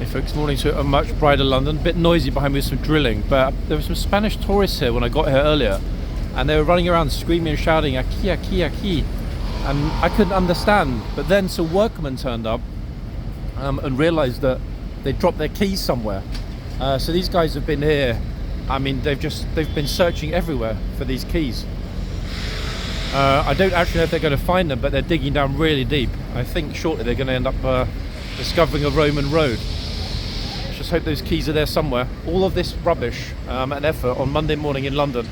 Hey folks, morning to a much brighter London. A bit noisy behind me with some drilling, but there were some Spanish tourists here when I got here earlier, and they were running around screaming and shouting "aquí, aquí, aquí," and I couldn't understand. But then some workmen turned up and realised that they dropped their keys somewhere. So these guys have been here. I mean, they've been searching everywhere for these keys. I don't actually know if they're going to find them, but they're digging down really deep. I think shortly they're going to end up discovering a Roman road. Just hope those keys are there somewhere. All of this rubbish and effort on Monday morning in London,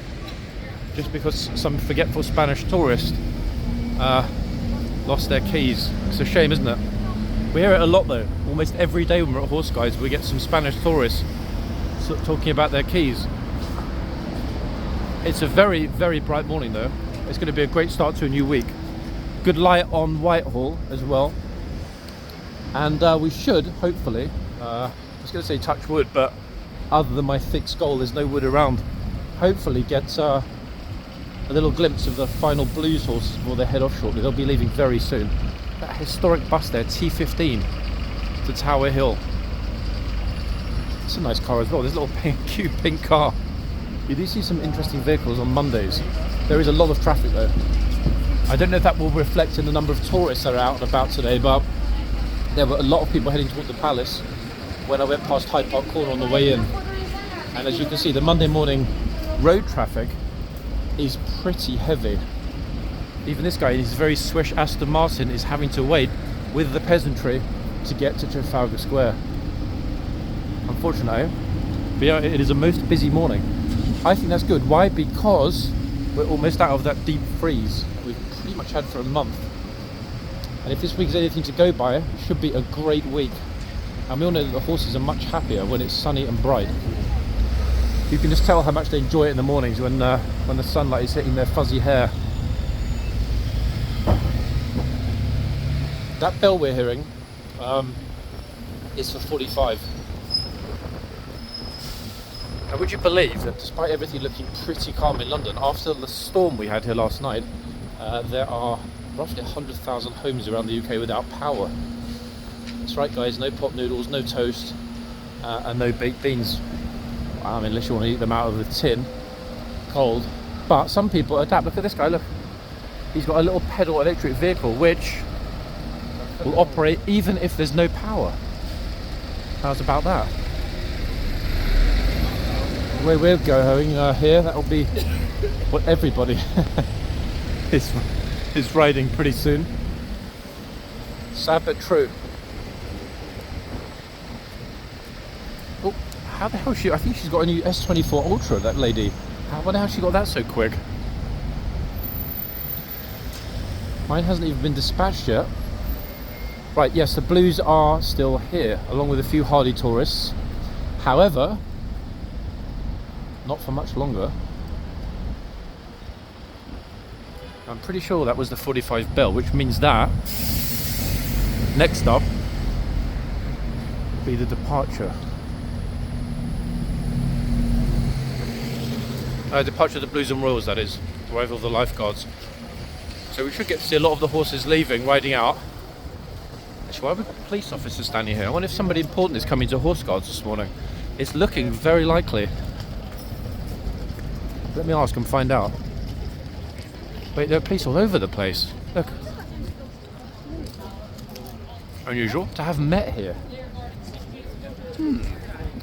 just because some forgetful Spanish tourist lost their keys. It's a shame, isn't it? We hear it a lot though. Almost every day when we're at Horse Guides, we get some Spanish tourists talking about their keys. It's a very, very bright morning though. It's going to be a great start to a new week. Good light on Whitehall as well. And we should, hopefully, I was going to say touch wood, but other than my thick skull, there's no wood around. Hopefully get a little glimpse of the final Blues horses before they head off shortly. They'll be leaving very soon. That historic bus there, T15 to Tower Hill. It's a nice car as well. There's a little cute pink car. You do see some interesting vehicles on Mondays. There is a lot of traffic though. I don't know if that will reflect in the number of tourists that are out and about today, but there were a lot of people heading toward the palace when I went past Hyde Park Corner on the way in. And as you can see, the Monday morning road traffic is pretty heavy. Even this guy in his very swish Aston Martin is having to wait with the peasantry to get to Trafalgar Square. Unfortunately, but yeah, it is a most busy morning. I think that's good. Why? Because we're almost out of that deep freeze we've pretty much had for a month. And if this week is anything to go by, it should be a great week. And we all know that the horses are much happier when it's sunny and bright. You can just tell how much they enjoy it in the mornings when the sunlight is hitting their fuzzy hair. That bell we're hearing is for 45. Now, would you believe that despite everything looking pretty calm in London, after the storm we had here last night, there are roughly 100,000 homes around the UK without power. That's right guys, no pot noodles, no toast, and no baked beans. Unless you want to eat them out of the tin, cold. But some people adapt. Look at this guy, look. He's got a little pedal electric vehicle which will operate even if there's no power. How's about that? The way we're going here, that'll be what everybody is riding pretty soon. Sad but true. Oh, how the hell I think she's got a new S24 Ultra, that lady. How the hell she got that so quick? Mine hasn't even been dispatched yet. Right, yes, the Blues are still here, along with a few hardy tourists. However, not for much longer. I'm pretty sure that was the 45 bell, which means that next up will be the departure. Departure of the Blues and Royals, that is. Arrival of the Lifeguards. So we should get to see a lot of the horses leaving, riding out. Actually, why are we police officers standing here? I wonder if somebody important is coming to Horse Guards this morning. It's looking very likely. Let me ask and find out. Wait, there are police all over the place. Look. Unusual to have met here.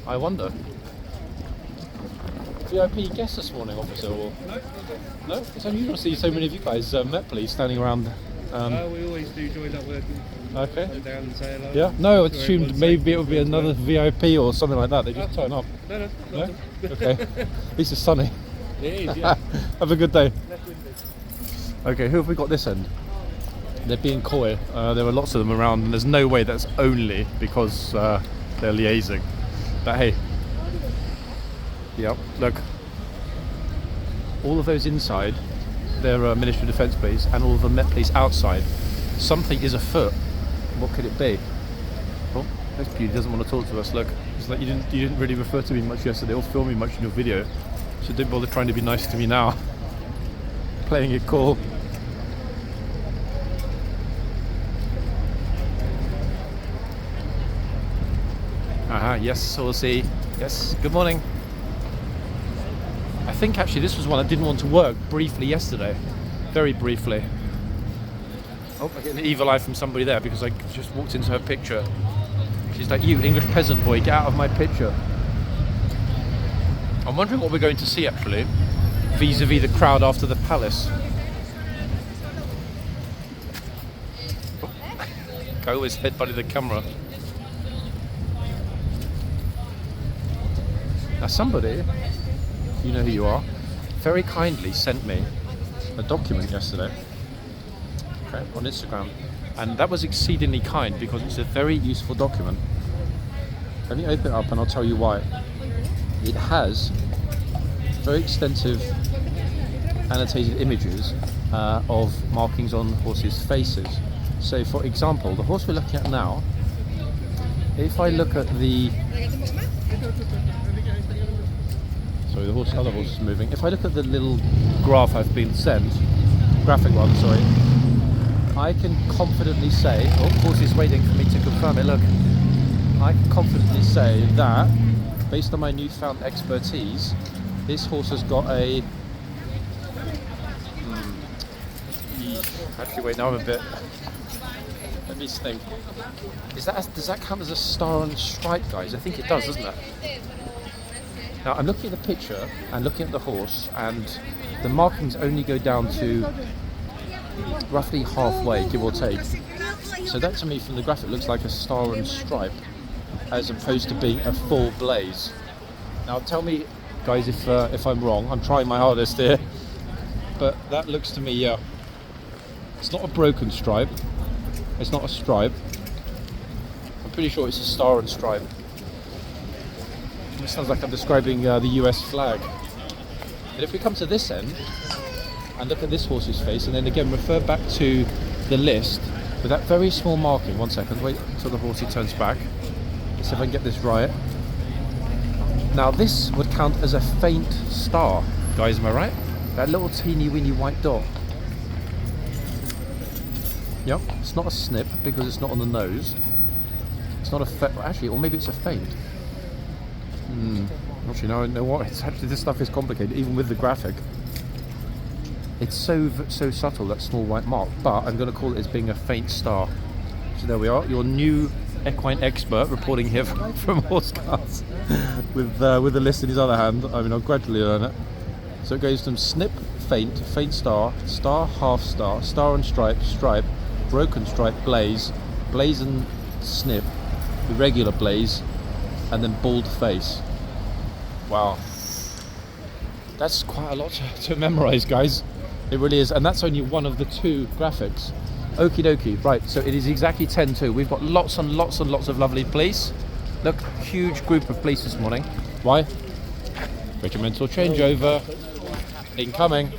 I wonder. VIP guest this morning, officer? Or... No? It's unusual to see so many of you guys Met police standing around. We always do join up working. Okay. Come down and say hello. Yeah? No, I assumed maybe it would be another VIP or something like that. They just turn up. No? Okay. At least it's sunny. It is, yeah. Have a good day. Okay, who have we got this end? They're being coy. There are lots of them around, and there's no way that's only because they're liaising. But hey. Yep, look. All of those inside, they're Ministry of Defence police, and all of the Met police outside. Something is afoot. What could it be? Oh, this beauty doesn't want to talk to us. Look, it's like you didn't really refer to me much yesterday or film me much in your video, so don't bother trying to be nice to me now. Playing it cool. Yes, Saucy. Yes, good morning. I think actually this was one I didn't want to work briefly yesterday. Very briefly. Oh, I get an evil eye from somebody there because I just walked into her picture. She's like, you English peasant boy, get out of my picture. I'm wondering what we're going to see actually, vis-a-vis the crowd after the palace. I always headbutted the camera. Now somebody, you know who you are, very kindly sent me a document yesterday, okay, on Instagram, and that was exceedingly kind because it's a very useful document. Let me open it up and I'll tell you why. It has very extensive annotated images of markings on horses' faces. So for example, the horse we're looking at now, if I look at the... Sorry, the other horse is moving. If I look at the little graph I've been sent, graphic one, sorry, I can confidently say, oh, horse is waiting for me to confirm it, look. I can confidently say that, based on my newfound expertise, this horse has got a... Actually, wait, now I'm a bit... Let me think. Does that count as a star and stripe, guys? I think it does, doesn't it? Now, I'm looking at the picture and looking at the horse, and the markings only go down to roughly halfway, give or take. So that, to me, from the graphic, looks like a star and stripe, as opposed to being a full blaze. Now, tell me, guys, if I'm wrong. I'm trying my hardest here, but that looks to me, yeah. It's not a broken stripe. It's not a stripe. I'm pretty sure it's a star and stripe. It sounds like I'm describing the US flag. But if we come to this end and look at this horse's face, and then again refer back to the list with that very small marking. 1 second, wait until the horsey turns back. Let's see if I can get this right. Now this would count as a faint star, guys, am I right? That little teeny weeny white dot. Yep, it's not a snip because it's not on the nose. It's not a actually, or maybe it's a faint. Actually, no, you know what? It's actually, this stuff is complicated, even with the graphic. It's so subtle, that small white mark. But I'm going to call it as being a faint star. So there we are, your new equine expert reporting here from horseguards, with the list in his other hand. I mean, I'll gradually learn it. So it goes from snip, faint, faint star, star, half star, star and stripe, stripe, broken stripe, blaze, blaze and snip, irregular blaze, and then bald face. Wow, that's quite a lot to memorize, guys. It really is, and that's only one of the two graphics. Okie dokie. Right, so it is exactly 10:02. We've got lots and lots and lots of lovely police. Look, huge group of police this morning. Why? Regimental changeover incoming.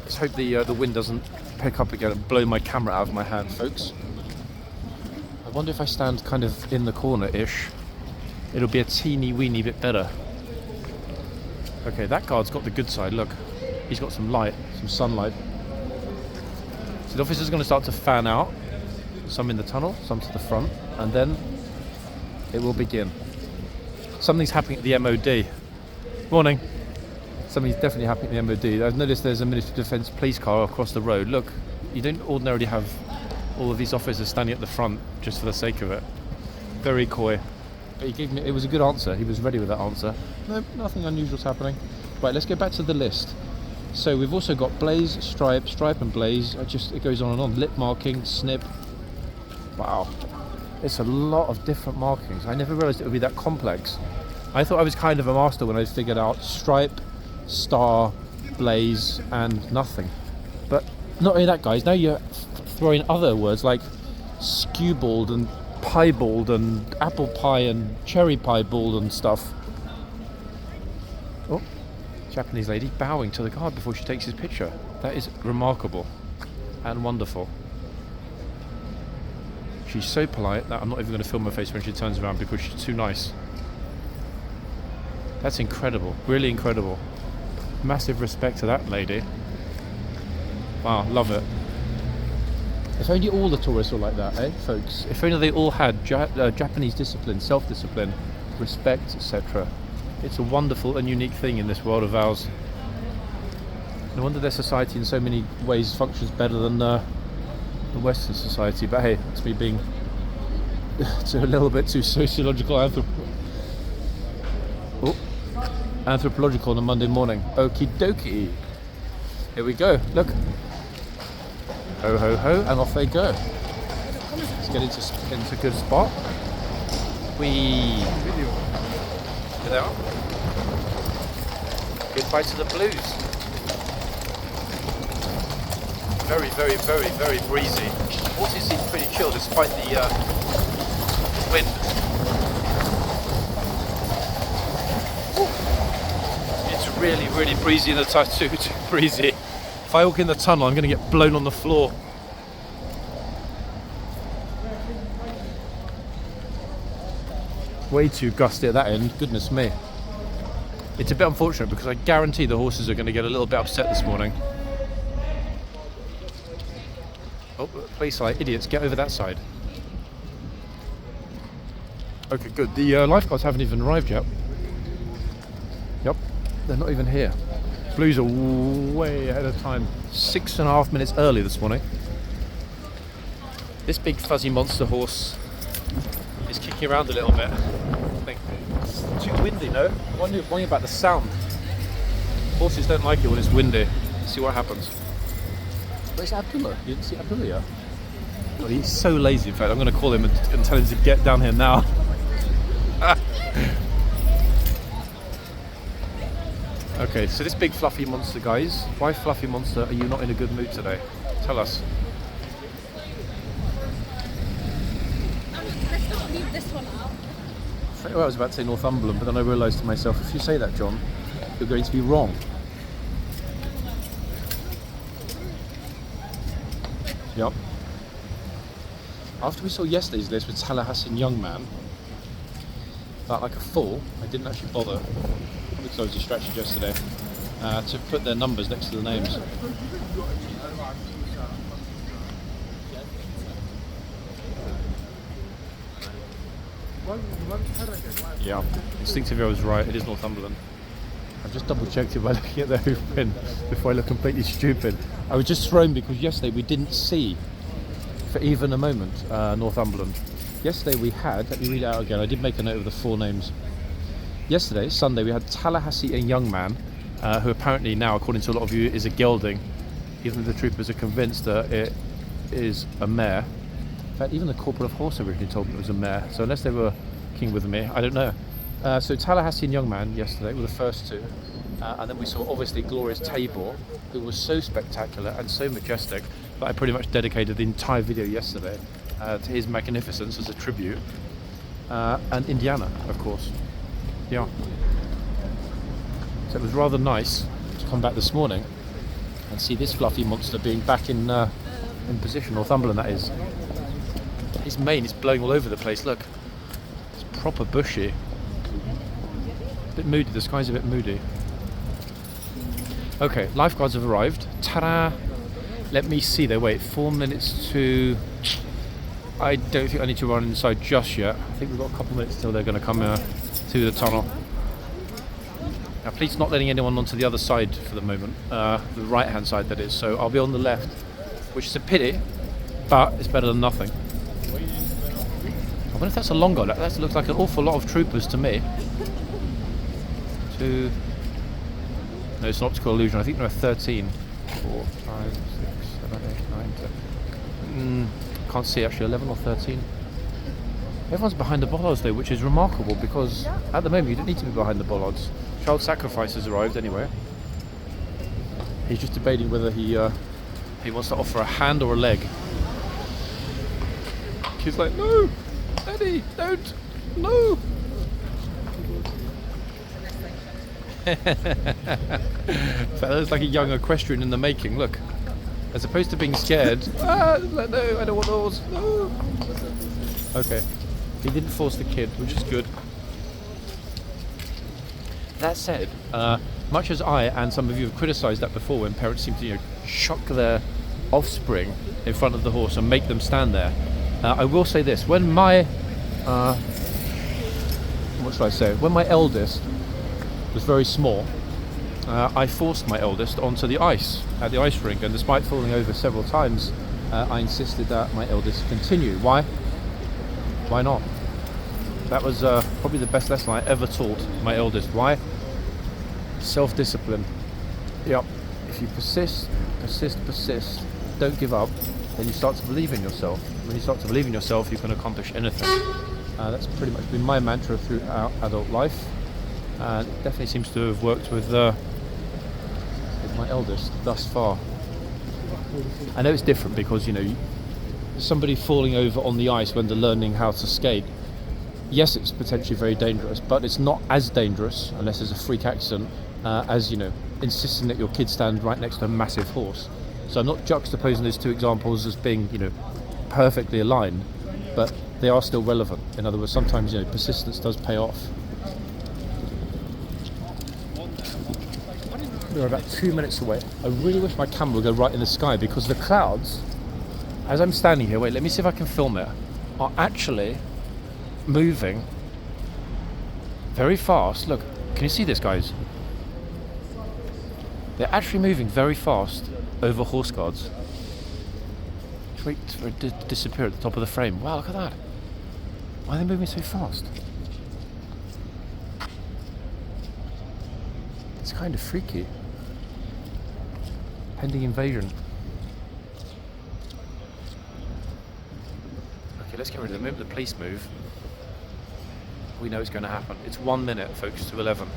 Let's hope the wind doesn't pick up again and blow my camera out of my hand, folks. I wonder if I stand kind of in the corner-ish, it'll be a teeny weeny bit better. Okay, that guard's got the good side, look. He's got some light, some sunlight. So the officer's going to start to fan out. Some in the tunnel, some to the front, and then it will begin. Something's happening at the MOD. Morning. Something's definitely happening at the MOD. I've noticed there's a Ministry of Defence police car across the road. Look, you don't ordinarily have all of these officers standing at the front just for the sake of it. Very coy. But he gave me, it was a good answer. He was ready with that answer. No, nothing unusual's happening. Right, let's go back to the list. So we've also got blaze, stripe, stripe and blaze. It goes on and on. Lip marking, snip. Wow. It's a lot of different markings. I never realised it would be that complex. I thought I was kind of a master when I figured out stripe, star, blaze and nothing. But not only that, guys, now you're throwing other words like skewbald and piebald and apple pie and cherry piebald and stuff. Oh, Japanese lady bowing to the guard before she takes his picture. That is remarkable and wonderful. She's so polite that I'm not even going to film her face when she turns around because she's too nice. That's incredible, really incredible. Massive respect to that lady. Wow, love it. If only all the tourists were like that, eh, folks? If only they all had Japanese discipline, self-discipline, respect, etc. It's a wonderful and unique thing in this world of ours. No wonder their society in so many ways functions better than the Western society. But hey, it's me being a little bit too sociological, anthropological on a Monday morning. Okie dokie. Here we go. Look. Ho ho ho, and off they go. Let's get into a good spot. Whee! Here they are. Goodbye to the blues. Very, very, very, very breezy. Horses seem pretty chill despite the wind. It's really, really breezy in the tunnel. Too breezy. If I walk in the tunnel, I'm going to get blown on the floor. Way too gusty at that end, goodness me. It's a bit unfortunate because I guarantee the horses are going to get a little bit upset this morning. Oh, please, like idiots, get over that side. Okay, good. The lifeguards haven't even arrived yet. Yep, they're not even here. Blues are way ahead of time. 6.5 minutes early this morning. This big fuzzy monster horse is kicking around a little bit. I think it's too windy, no? Wondering about the sound. Horses don't like it when it's windy. Let's see what happens. Where's Abdullah? You didn't see Abdullah yet? Well, he's so lazy, in fact. I'm going to call him and tell him to get down here now. Okay, so this big fluffy monster, guys. Why, fluffy monster, are you not in a good mood today? Tell us. Let's not leave this one out. Well, I was about to say Northumberland, but then I realised to myself, if you say that, John, you're going to be wrong. Yep. After we saw yesterday's list with Tallahassee Young Man, felt like a fool. I didn't actually bother, because I was distracted yesterday, to put their numbers next to the names. Yeah, instinctively I was right, it is Northumberland. I've just double checked it by looking at the hoof print before I look completely stupid. I was just thrown because yesterday we didn't see, for even a moment, Northumberland. Yesterday we had, let me read it out again, I did make a note of the 4 names. Yesterday, Sunday, we had Tallahassee and Young Man, who apparently now, according to a lot of you, is a gelding, even though the troopers are convinced that it is a mare. In fact, even the corporal of horse originally told me it was a mare, so unless they were king with me, I don't know. So Tallahassee and Young Man yesterday were the first 2, and then we saw obviously Glorious Tabor, who was so spectacular and so majestic that I pretty much dedicated the entire video yesterday to his magnificence as a tribute, and Indiana, of course. Yeah. So it was rather nice to come back this morning and see this fluffy monster being back in position, Northumberland that is. His mane is blowing all over the place, look. It's proper bushy. A bit moody, the sky's a bit moody. Okay, lifeguards have arrived. Ta-da! Let me see, they wait 4 minutes to... I don't think I need to run inside just yet. I think we've got a couple of minutes till they're going to come to the tunnel. Now please not letting anyone onto the other side for the moment, the right hand side that is, so I'll be on the left, which is a pity, but it's better than nothing. I wonder if that's a longo, that looks like an awful lot of troopers to me. No, it's an optical illusion, I think there are 13. 4, 5, 6, 7, 8, 9, 10. Can't see actually, 11 or 13. Everyone's behind the bollards though, which is remarkable because at the moment you don't need to be behind the bollards. Child sacrifice has arrived anyway. He's just debating whether he wants to offer a hand or a leg. Kid's like, no, Daddy, don't, no. That looks like a young equestrian in the making. Look, as opposed to being scared. No, I don't want those. No. Okay. He didn't force the kid, which is good. That said, much as I and some of you have criticised that before when parents seem to chuck their offspring in front of the horse and make them stand there. I will say this, when my what should I say, when my eldest was very small, I forced my eldest onto the ice at the ice rink, and despite falling over several times, I insisted that my eldest continue. Why not? That was probably the best lesson I ever taught my eldest. Why? Self-discipline. Yep. If you persist, don't give up, then you start to believe in yourself. When you start to believe in yourself, you can accomplish anything. That's pretty much been my mantra throughout adult life, and it definitely seems to have worked with my eldest thus far. I know it's different because, you know, somebody falling over on the ice when they're learning how to skate, yes, it's potentially very dangerous, but it's not as dangerous, unless there's a freak accident, as, you know, insisting that your kid stand right next to a massive horse. So I'm not juxtaposing those two examples as being, you know, perfectly aligned, but they are still relevant. In other words, sometimes, you know, persistence does pay off. We're about 2 minutes away. I really wish my camera would go right in the sky, because the clouds, as I'm standing here, wait, let me see if I can film it, are actually moving very fast. Look, can you see this, guys? They're actually moving very fast over horse guards. Just wait for it to disappear at the top of the frame. Wow, look at that. Why are they moving so fast? It's kind of freaky. Pending invasion. Okay, let's get rid of them. Maybe the police move. We know it's going to happen. It's 1 minute, folks, to 11.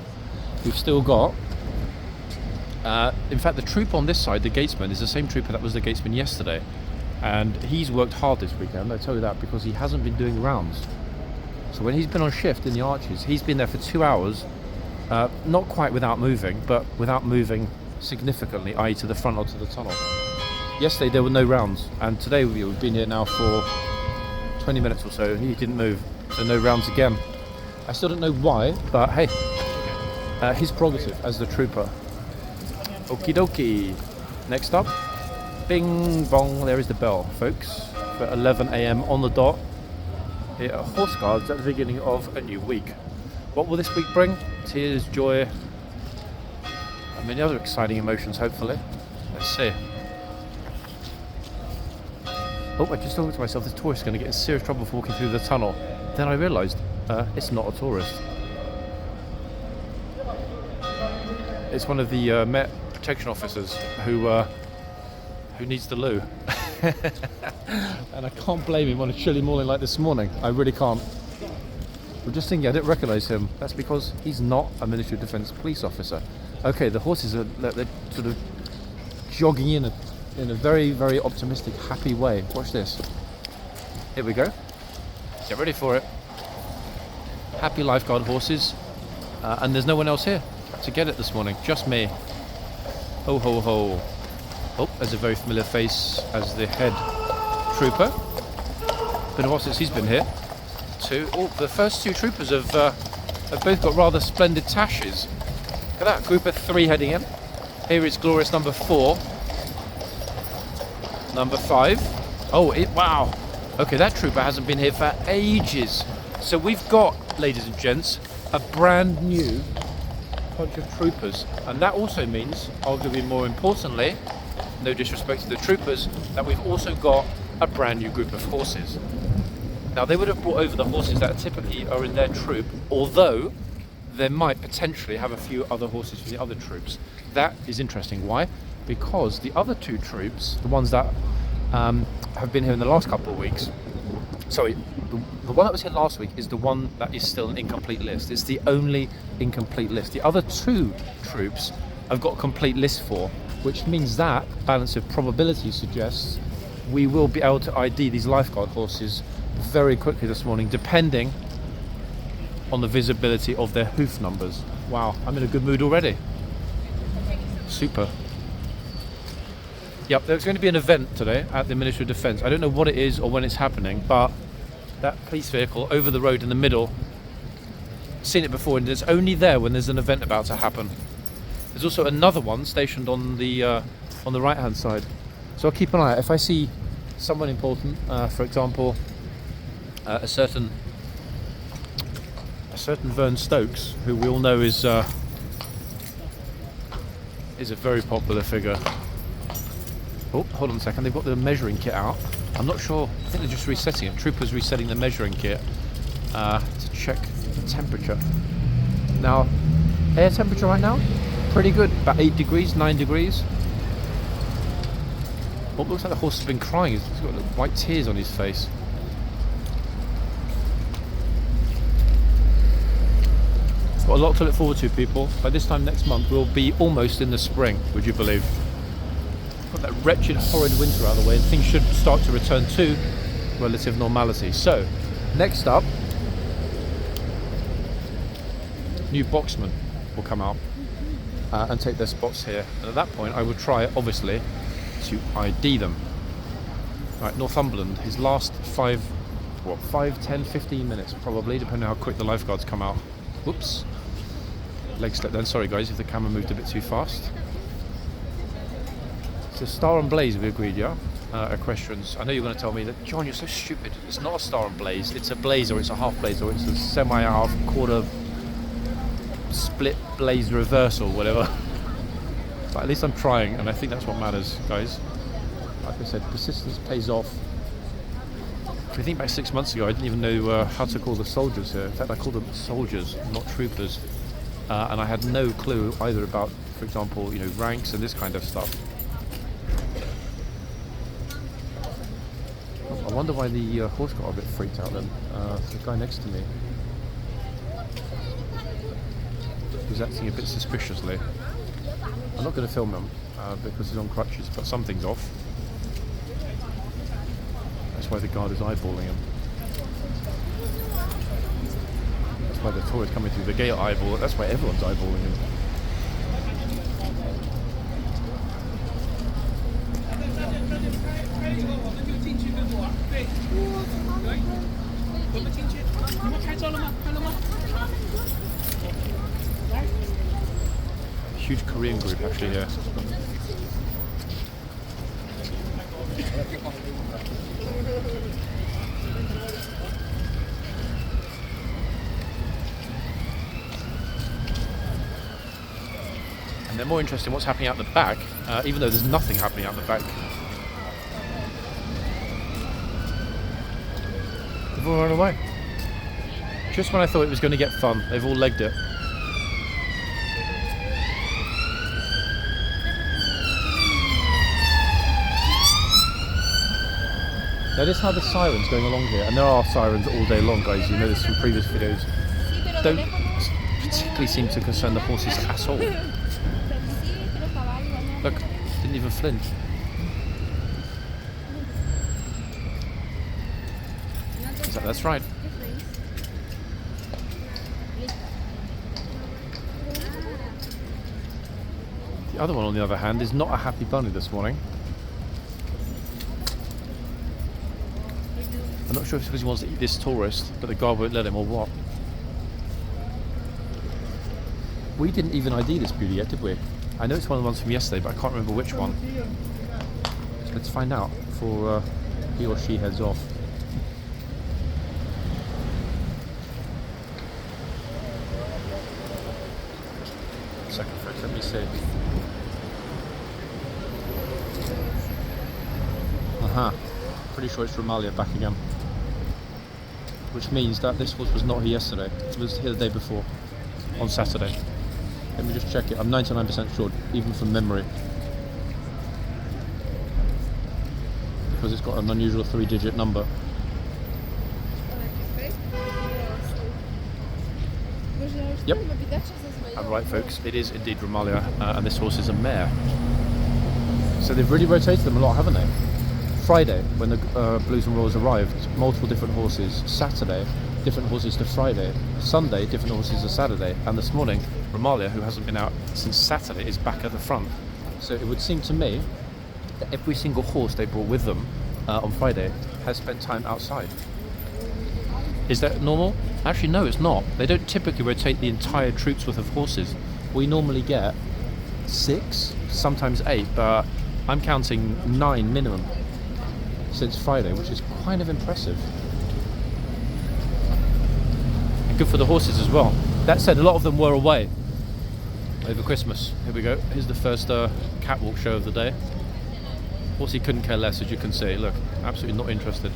We've still got... in fact, the troop on this side, the gatesman, is the same trooper that was the gatesman yesterday. And he's worked hard this weekend, I tell you that, because he hasn't been doing rounds. So when he's been on shift in the arches, he's been there for 2 hours, not quite without moving, but without moving significantly, i.e. to the front or to the tunnel. Yesterday there were no rounds, and today we've been here now for 20 minutes or so, and he didn't move, so no rounds again. I still don't know why, but hey, his prerogative as the trooper. Okie dokie. Next up, bing bong, there is the bell, folks, for 11 AM on the dot here at Horse Guards at the beginning of a new week. What will this week bring? Tears, joy, and many other exciting emotions, hopefully. Let's see. Oh, I just thought to myself, this tourist is going to get in serious trouble for walking through the tunnel. Then I realised it's not a tourist. It's one of the Met protection officers who needs the loo. And I can't blame him on a chilly morning like this morning. I really can't. I'm just thinking, I didn't recognise him. That's because he's not a Ministry of Defence police officer. Okay, the horses are they're sort of jogging in a very, very optimistic, happy way. Watch this. Here we go. Get ready for it. Happy Lifeguard horses, and there's no one else here to get it this morning. Just me. Ho ho ho. Oh, there's a very familiar face as the head trooper. Been a while since he's been here. Oh, the first two troopers have both got rather splendid tashes. Look at that, group of 3 heading in. Here is glorious number 4. Number 5. Oh, wow. Okay, that trooper hasn't been here for ages. So we've got, ladies and gents, a brand new bunch of troopers. And that also means, arguably more importantly, no disrespect to the troopers, that we've also got a brand new group of horses. Now, they would have brought over the horses that typically are in their troop, although they might potentially have a few other horses from the other troops. That is interesting. Why? Because the other 2 troops, the ones that have been here in the last couple of weeks, sorry, the one that was here last week is the one that is still an incomplete list. It's the only incomplete list. The other 2 troops have got a complete list for, which means that balance of probability suggests we will be able to ID these Lifeguard horses very quickly this morning, depending on the visibility of their hoof numbers. Wow, I'm in a good mood already. Super. Yep, there's going to be an event today at the Ministry of Defence. I don't know what it is or when it's happening, but that police vehicle over the road in the middle, seen it before, and it's only there when there's an event about to happen. There's also another one stationed on the right hand side. So I'll keep an eye out. If I see someone important, for example, a certain Vern Stokes, who we all know is a very popular figure. Oh, hold on a second. They've got the measuring kit out. I'm not sure. I think they're just resetting it. Troopers resetting the measuring kit to check the temperature. Now, air temperature right now, pretty good. About 8 degrees, 9 degrees. Oh, looks like the horse has been crying. He's got white tears on his face. Got a lot to look forward to, people. By this time next month, we'll be almost in the spring, would you believe? Got that wretched, horrid winter out of the way, and things should start to return to relative normality. So, next up, new boxmen will come out and take their spots here. And at that point, I would try, obviously, to ID them. Right, Northumberland, his last 5, 10, 15 minutes, probably, depending on how quick the lifeguards come out. Whoops. Leg slip then. Sorry, guys, if the camera moved a bit too fast. So Star and Blaze, we agreed, yeah? Equestrians. I know you're going to tell me that, John, you're so stupid. It's not a Star and Blaze. It's a Blaze, or it's a half Blaze, or it's a semi-half, quarter, split Blaze reverse, or whatever. But at least I'm trying, and I think that's what matters, guys. Like I said, persistence pays off. If you think back 6 months ago, I didn't even know how to call the soldiers here. In fact, I called them soldiers, not troopers. And I had no clue either about, for example, ranks and this kind of stuff. Oh, I wonder why the horse got a bit freaked out then. The guy next to me was acting a bit suspiciously. I'm not going to film him because he's on crutches, but something's off. That's why the guard is eyeballing him. That's why the tourists coming through the gate eyeball. That's why everyone's eyeballing him. Huge Korean group actually here. And they're more interested in what's happening out the back, even though there's nothing happening out the back. They've all run away. Just when I thought it was going to get fun, they've all legged it. Notice how the sirens going along here, and there are sirens all day long, guys. You know this from previous videos. Don't particularly seem to concern the horses at all. Look, didn't even flinch. That's right. The other one, on the other hand, is not a happy bunny this morning. I'm not sure if it's because he wants to eat this tourist, but the guard won't let him, or what. We didn't even ID this beauty yet, did we? I know it's one of the ones from yesterday, but I can't remember which one. So let's find out before he or she heads off. Second folks, let me see. Pretty sure it's Romalia back again. Which means that this horse was not here yesterday. It was here the day before, on Saturday. Let me just check it. I'm 99% sure, even from memory. Because it's got an unusual 3-digit number. Yep. I'm right, folks. It is indeed Romalia, and this horse is a mare. So they've really rotated them a lot, haven't they? Friday, when the Blues and Royals arrived, multiple different horses. Saturday, different horses to Friday. Sunday, different horses to Saturday. And this morning, Romalia, who hasn't been out since Saturday, is back at the front. So it would seem to me that every single horse they brought with them on Friday has spent time outside. Is that normal? Actually, no, it's not. They don't typically rotate the entire troop's worth of horses. We normally get 6, sometimes 8, but I'm counting 9 minimum since Friday, which is kind of impressive. And good for the horses as well. That said, a lot of them were away over Christmas. Here we go. Here's the first catwalk show of the day. Horsey couldn't care less, as you can see. Look, absolutely not interested.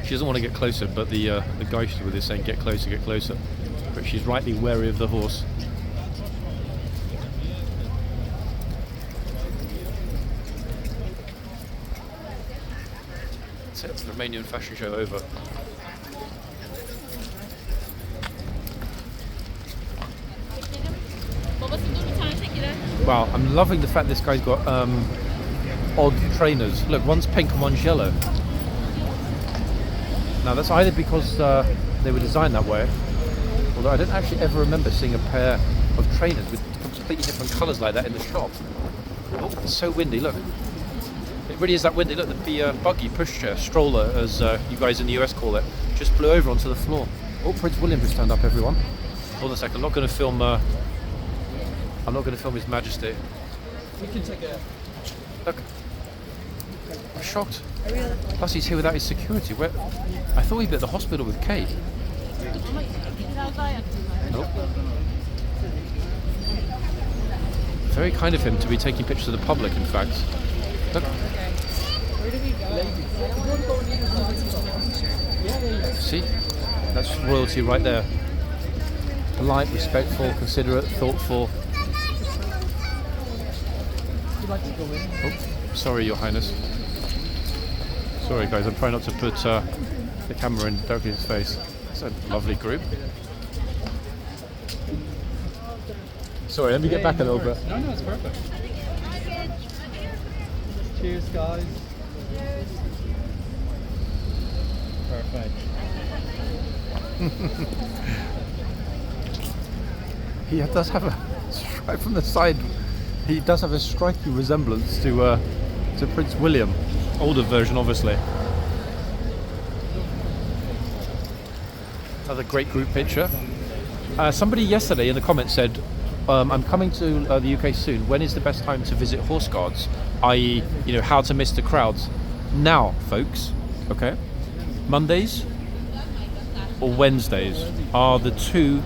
She doesn't want to get closer, but the guy she's with is saying, get closer, get closer. But she's rightly wary of the horse. That's it, it's the Romanian fashion show over. Wow, I'm loving the fact this guy's got odd trainers. Look, one's pink and one's yellow. Now that's either because they were designed that way, although I don't actually ever remember seeing a pair of trainers with completely different colours like that in the shop. Oh, it's so windy, look. It really is that windy. Look, the buggy, pushchair, stroller, as you guys in the US call it, just blew over onto the floor. Oh, Prince William has turned up, everyone. Hold on a second, I'm not going to film His Majesty. We can take a look. I'm shocked. Plus, he's here without his security. Where? I thought he'd be at the hospital with Kate. Nope. Very kind of him to be taking pictures of the public. In fact, look. See, that's royalty right there. Polite, respectful, considerate, thoughtful. Oh, sorry, Your Highness. Sorry, guys, I'm trying not to put the camera in Douglas' face. It's a lovely group. Sorry, let me get back a little bit. No, it's perfect. Cheers, guys. Perfect. He does have a, right from the side, he does have a striking resemblance to Prince William. Older version, obviously. Another great group picture. Somebody yesterday in the comments said, I'm coming to the UK soon. When is the best time to visit horse guards? I.e., how to miss the crowds. Now, folks, okay? Mondays or Wednesdays are the two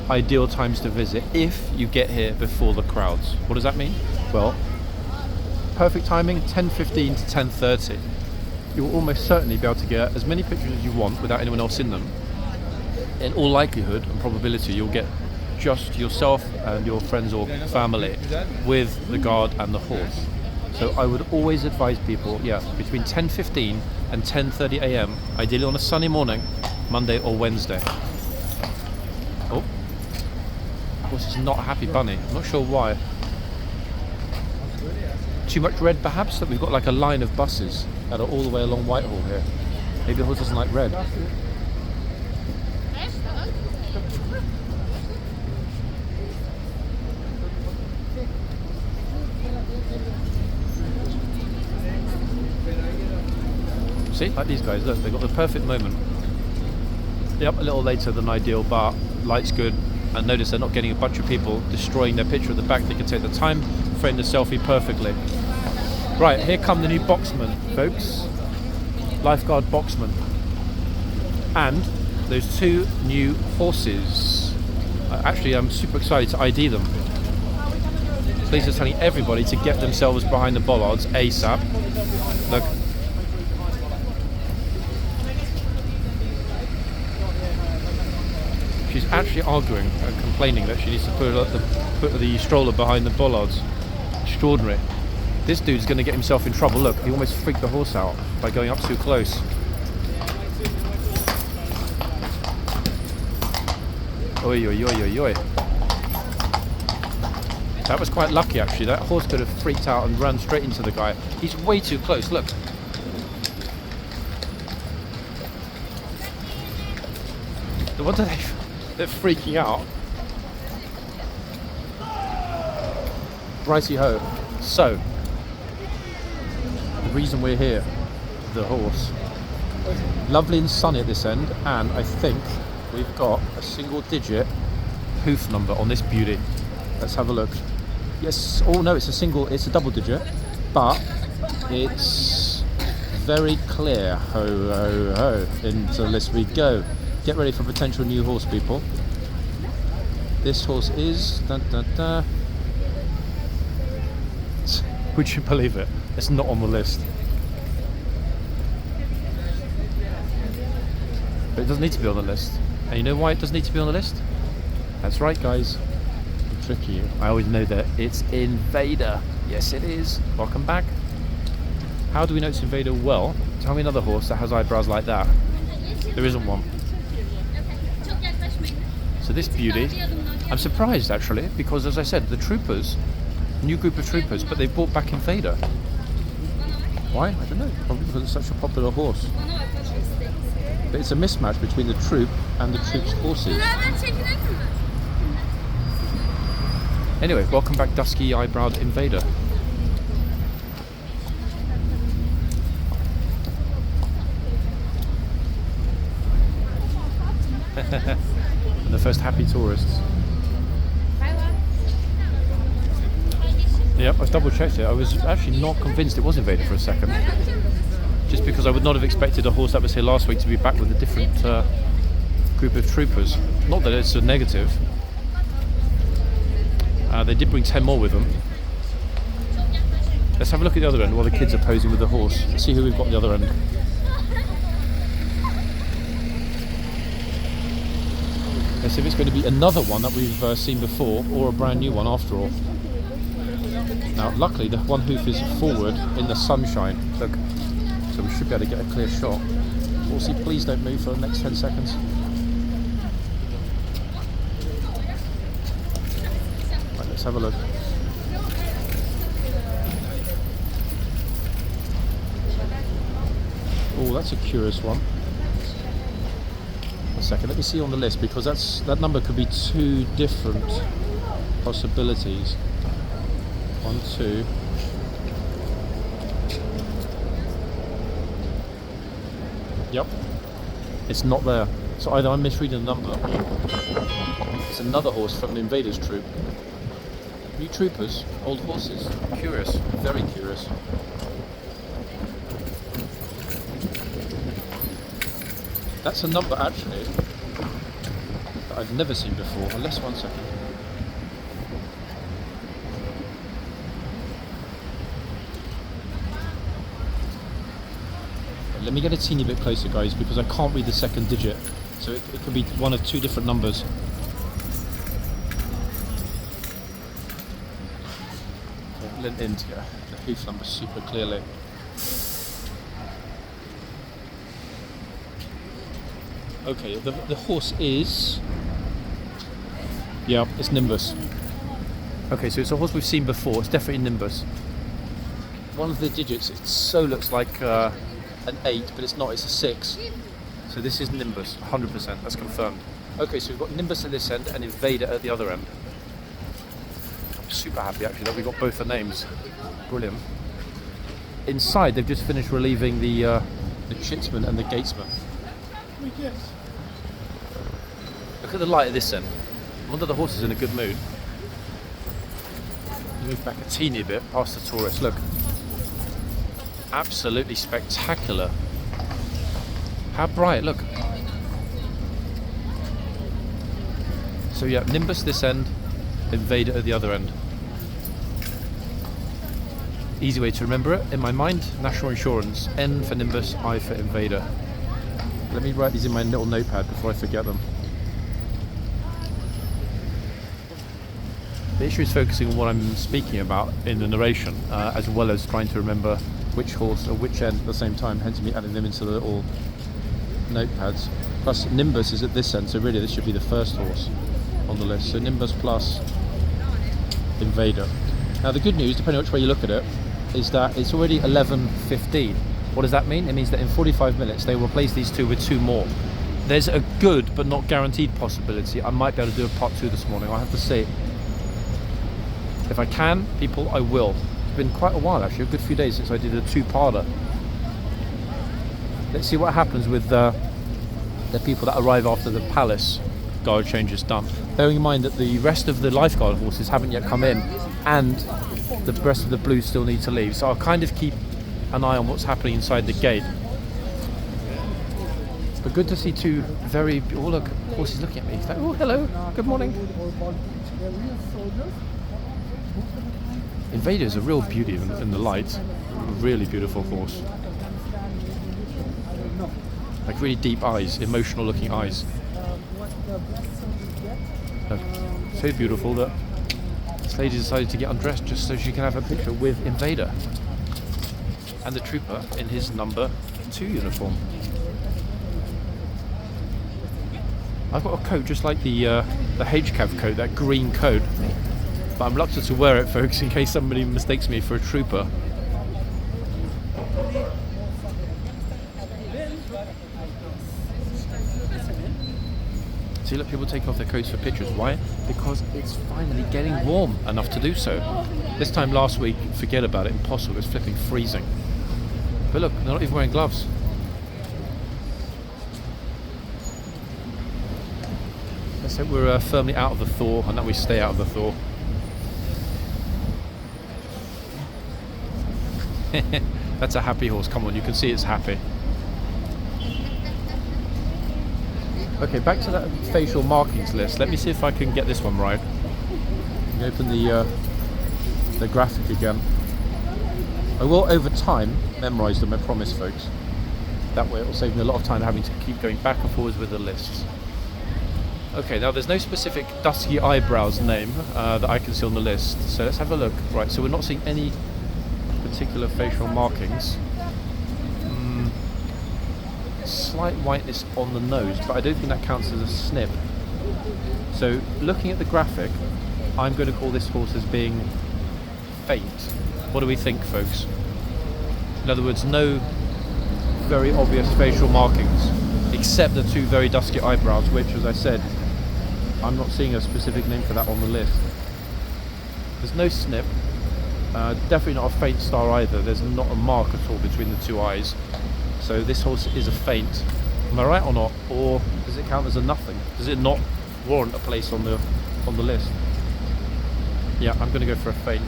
ideal times to visit if you get here before the crowds. What does that mean? Well, perfect timing, 10:15 to 10:30. You'll almost certainly be able to get as many pictures as you want without anyone else in them. In all likelihood and probability, you'll get just yourself and your friends or family with the guard and the horse. So I would always advise people, between 10:15 and 10:30 a.m, ideally on a sunny morning, Monday or Wednesday. Oh, horse is not a happy bunny. I'm not sure why. Too much red, perhaps? That we've got like a line of buses that are all the way along Whitehall here. Maybe the horse doesn't like red. See, like these guys, look, they've got the perfect moment. They're up a little later than ideal, but light's good. And notice they're not getting a bunch of people destroying their picture at the back. They can take the time, frame the selfie perfectly. Right, here come the new boxmen, folks. Lifeguard boxmen. And those two new horses. Actually, I'm super excited to ID them. Police are telling everybody to get themselves behind the bollards ASAP. Look. She's actually arguing and complaining that she needs to put the stroller behind the bollards. Extraordinary. This dude's going to get himself in trouble. Look, he almost freaked the horse out by going up too close. Oi, oi, oi, oi, oi. That was quite lucky, actually. That horse could have freaked out and run straight into the guy. He's way too close, look. No wonder they're freaking out. Righty ho. So, the reason we're here, the horse. Lovely and sunny at this end, and I think we've got a single digit hoof number on this beauty. Let's have a look. Yes. Oh no, it's a double digit, but it's very clear. Ho ho ho! Into the list we go. Get ready for potential new horse, people. This horse is. Dun, dun, dun. Would you believe it? It's not on the list. But it doesn't need to be on the list. And you know why it doesn't need to be on the list? That's right, guys. I'm tricking you. I always know that it's Invader. Yes, it is. Welcome back. How do we know it's Invader? Well, tell me another horse that has eyebrows like that. There isn't one. So this beauty, I'm surprised actually, because as I said, the troopers, new group of troopers, but they brought back Invader. Why? I don't know. Probably because it's such a popular horse. But it's a mismatch between the troop and the troop's horses. Anyway, welcome back, dusky eyebrowed Invader. And the first happy tourists. Yep, I've double checked it. I was actually not convinced it was Invader for a second. Just because I would not have expected a horse that was here last week to be back with a different group of troopers. Not that it's a negative. They did bring 10 more with them. Let's have a look at the other end while the kids are posing with the horse. Let's see who we've got on the other end. Let's see if it's going to be another one that we've seen before or a brand new one after all. Now, luckily, the one hoof is forward in the sunshine. Look. So we should be able to get a clear shot. Horsey, please don't move for the next 10 seconds. Right, let's have a look. Oh, that's a curious one. A second, let me see on the list, because that number could be two different possibilities. 1, 2. Yep, it's not there. So either I'm misreading the number, it's another horse from the Invaders troop. New troopers, old horses. Curious, very curious. That's a number actually that I've never seen before, unless 1 second. Let me get a teeny bit closer, guys, because I can't read the second digit. So it could be one of two different numbers. Lent in to get the hoof number super clearly. Okay, the horse is... Yeah, it's Nimbus. Okay, so it's a horse we've seen before. It's definitely Nimbus. One of the digits, it so looks like... an 8, but it's not, it's a 6. So this is Nimbus, 100%, that's confirmed. Okay, so we've got Nimbus at this end and Invader at the other end. I'm super happy actually that we got both the names. Brilliant. Inside, they've just finished relieving the chitsman and the gatesman. Look at the light at this end. I wonder the horse is in a good mood. Move back a teeny bit past the tourist, look. Absolutely spectacular. How bright, look. So yeah, Nimbus this end, Invader at the other end. Easy way to remember it, in my mind, National Insurance, N for Nimbus, I for Invader. Let me write these in my little notepad before I forget them. The issue is focusing on what I'm speaking about in the narration, as well as trying to remember which horse or which end at the same time, hence me adding them into the little notepads. Plus Nimbus is at this end, so really this should be the first horse on the list. So Nimbus plus Invader. Now the good news, depending on which way you look at it, is that it's already 11:15. What does that mean? It means that in 45 minutes they will replace these two with 2 more. There's a good but not guaranteed possibility I might be able to do a part 2 this morning. I'll have to see. If I can, people, I will. It's been quite a while actually, a good few days since I did a 2-parter. Let's see what happens with the people that arrive after the palace guard change is done. Bearing in mind that the rest of the lifeguard horses haven't yet come in. and the rest of the blues still need to leave. So I'll kind of keep an eye on what's happening inside the gate. But good to see two very... Oh, look, horses looking at me. He's like, oh, hello, good morning. Invader is a real beauty in the light. Really beautiful horse. Like really deep eyes, emotional looking eyes. Look, so beautiful that this lady decided to get undressed just so she can have a picture with Invader. And the trooper in his number 2 uniform. I've got a coat just like the HCAV coat, that green coat. But I'm reluctant to wear it, folks, in case somebody mistakes me for a trooper. See, look, people take off their coats for pictures. Why? Because it's finally getting warm enough to do so. This time last week, forget about it, impossible, it was flipping freezing. But look, they're not even wearing gloves. Let's hope we're firmly out of the thaw and that we stay out of the thaw. That's a happy horse, come on, you can see it's happy. Okay, back to that facial markings list. Let me see if I can get this one right. Open the graphic again. I will, over time, memorise them, I promise, folks. That way it will save me a lot of time having to keep going back and forwards with the lists. Okay, now there's no specific dusky eyebrows name that I can see on the list. So let's have a look. Right, so we're not seeing any particular facial markings. Slight whiteness on the nose, but I don't think that counts as a snip. So looking at the graphic, I'm going to call this horse as being faint. What do we think, folks? In other words, no very obvious facial markings, except the two very dusky eyebrows, which, as I said, I'm not seeing a specific name for that on the list. There's no snip, definitely not a faint star either. There's not a mark at all between the two eyes. So this horse is a faint. Am I right or not? Or does it count as a nothing? Does it not warrant a place on the list? Yeah, I'm going to go for a faint.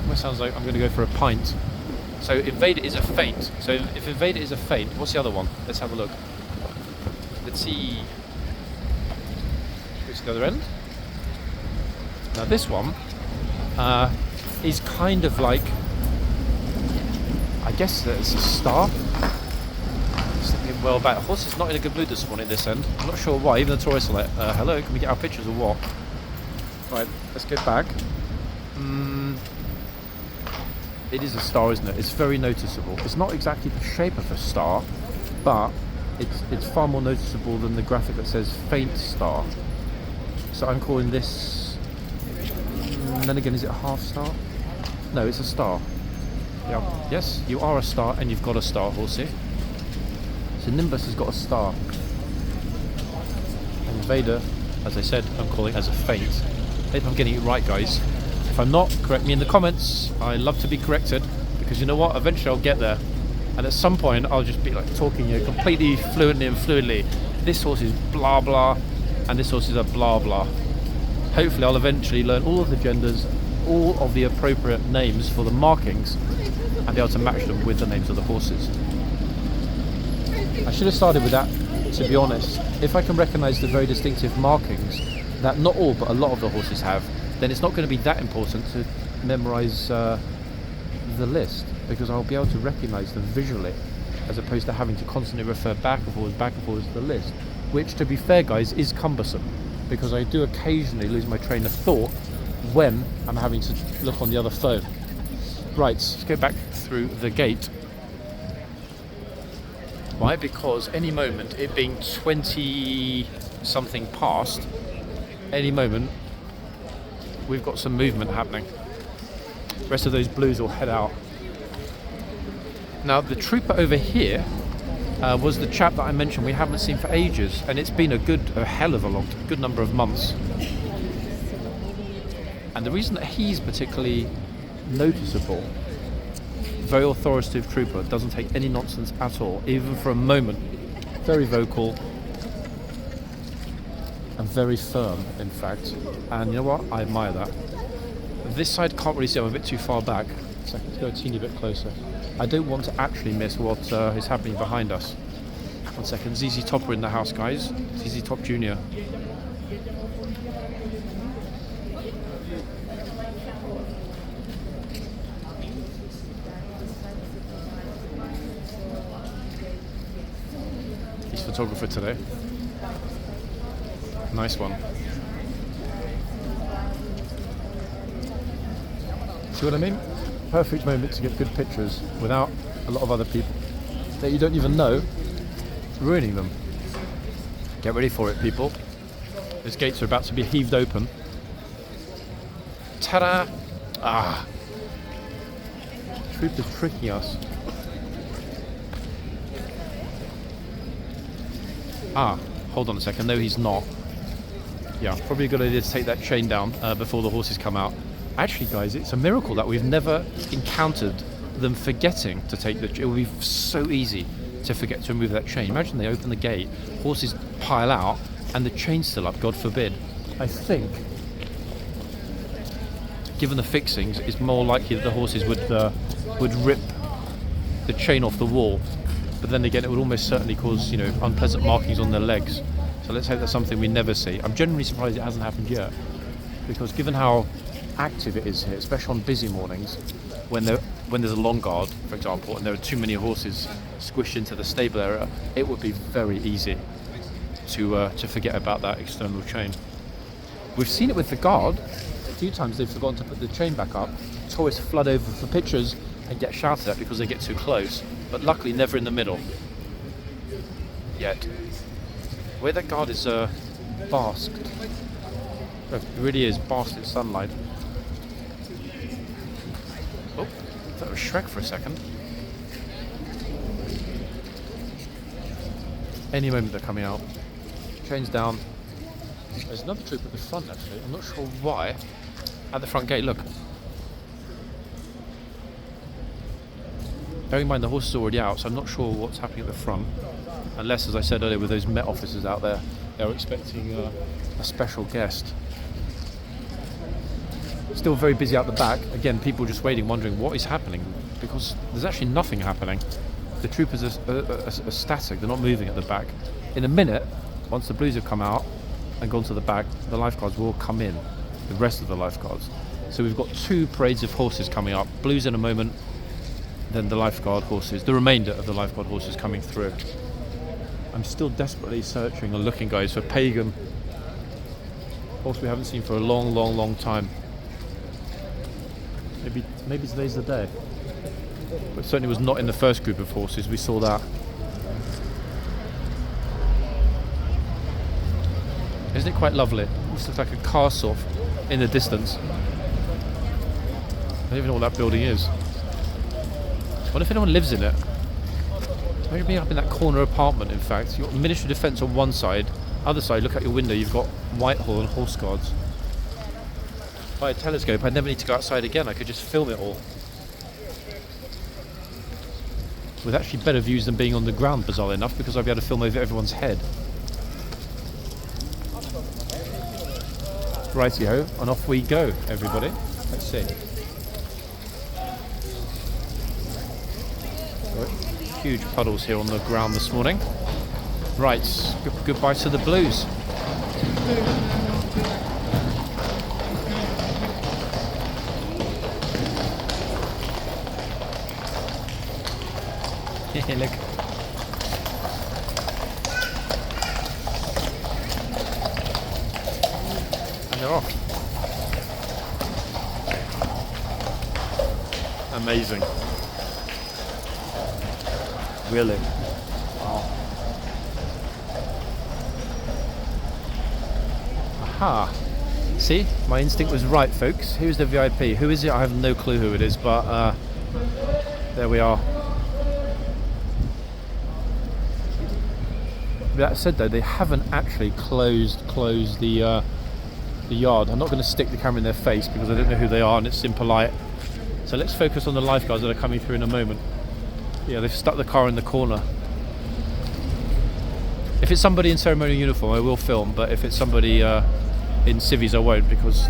It sounds like I'm going to go for a pint. So Invader is a faint. So if Invader is a faint, what's the other one? Let's have a look. Let's see. Go to the other end. Now this one is kind of like, I guess it's a star. Just thinking well about it. Horse is not in a good mood this morning, this end. I'm not sure why. Even the tourists are like, hello, can we get our pictures or what? Right, let's go back. It is a star, isn't it? It's very noticeable. It's not exactly the shape of a star, but it's far more noticeable than the graphic that says faint star. So I'm calling this... then again, is it a half star? No, it's a star. Yeah. Yes, you are a star, and you've got a star, horsey. So Nimbus has got a star. And Invader, as I said, I'm calling as a faint. I hope I'm getting it right, guys. If I'm not, correct me in the comments. I love to be corrected, because you know what? Eventually I'll get there. And at some point, I'll just be like talking completely fluently and fluidly. This horse is blah blah, and this horse is a blah blah. Hopefully I'll eventually learn all of the genders, all of the appropriate names for the markings, and be able to match them with the names of the horses. I should have started with that, to be honest. If I can recognise the very distinctive markings that not all but a lot of the horses have, then it's not going to be that important to memorise the list, because I'll be able to recognise them visually, as opposed to having to constantly refer back and forwards to the list, which, to be fair, guys, is cumbersome, because I do occasionally lose my train of thought when I'm having to look on the other phone. Right, let's go back through the gate. Why? Because any moment, it being 20 something past, any moment we've got some movement happening. The rest of those blues will head out. Now the trooper over here was the chap that I mentioned we haven't seen for ages, and it's been a hell of a good number of months. And the reason that he's particularly noticeable, very authoritative trooper, doesn't take any nonsense at all, even for a moment. Very vocal and very firm, in fact. And you know what? I admire that. This side can't really see, I'm a bit too far back. So let's go a teeny bit closer. I don't want to actually miss what is happening behind us. 1 second, ZZ Top are in the house, guys. ZZ Top Junior. He's photographer today. Nice one. See what I mean? Perfect moment to get good pictures without a lot of other people that you don't even know ruining them. Get ready for it, people. Those gates are about to be heaved open. Ta-da! Ah! Troop is tricking us. Ah, hold on a second. No, he's not. Yeah, probably a good idea to take that chain down before the horses come out. Actually, guys, it's a miracle that we've never encountered them forgetting to take the... It would be so easy to forget to remove that chain. Imagine they open the gate, horses pile out, and the chain's still up, God forbid. I think, given the fixings, it's more likely that the horses would rip the chain off the wall. But then again, it would almost certainly cause, you know, unpleasant markings on their legs. So let's hope that's something we never see. I'm genuinely surprised it hasn't happened yet, because given how active it is here, especially on busy mornings, when there's a long guard, for example, and there are too many horses squished into the stable area, it would be very easy to forget about that external chain. We've seen it with the guard. A few times they've forgotten to put the chain back up. Tourists flood over for pictures and get shouted at because they get too close, but luckily never in the middle yet. Where that guard is basked, it really is basked in sunlight. Oh, I thought it was Shrek for a second. Any moment they're coming out. Chains down. There's another troop at the front actually. I'm not sure why. At the front gate, look. Bearing in mind the horse is already out, so I'm not sure what's happening at the front. Unless, as I said earlier, with those Met officers out there, they're expecting a special guest. Still very busy out the back. Again, people just waiting, wondering what is happening, because there's actually nothing happening. The troopers are static, they're not moving at the back. In a minute, once the Blues have come out and gone to the back, the Lifeguards will come in, the rest of the Lifeguards. So we've got 2 parades of horses coming up, Blues in a moment, then the Lifeguard horses, the remainder of the Lifeguard horses coming through. I'm still desperately searching and looking, guys, for Pagan. Horse we haven't seen for a long, long, long time. Maybe today's the day. But it certainly was not in the first group of horses, we saw that. Isn't it quite lovely? This looks like a castle in the distance. I don't even know what that building is. I wonder if anyone lives in it. Maybe being up in that corner apartment, in fact. You've got Ministry of Defence on one side. Other side, look out your window, you've got Whitehall and Horse Guards. By a telescope, I'd never need to go outside again. I could just film it all. With actually better views than being on the ground, bizarrely enough, because I'd be able to film over everyone's head. Righty-ho, and off we go, everybody. Let's see. Huge puddles here on the ground this morning. Right, goodbye to the Blues. Look. And they're off. Amazing. Really? Wow. Aha! See? My instinct was right, folks. Who's the VIP? Who is it? I have no clue who it is, but there we are. That said, though, they haven't actually closed the yard. I'm not going to stick the camera in their face because I don't know who they are and it's impolite. So let's focus on the Lifeguards that are coming through in a moment. Yeah, they've stuck the car in the corner. If it's somebody in ceremonial uniform, I will film, but if it's somebody in civvies, I won't, because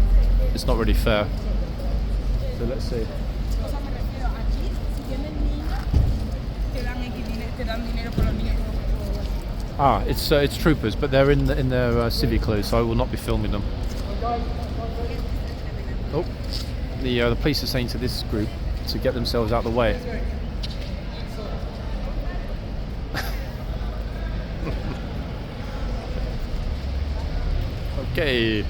it's not really fair. So let's see. O sea, me refiero aquí, si tienen niños, te dan te dan dinero por los niños. Ah, it's troopers, but they're in their civvy clothes, so I will not be filming them. Oh, the police are saying to this group to get themselves out of the way. Okay.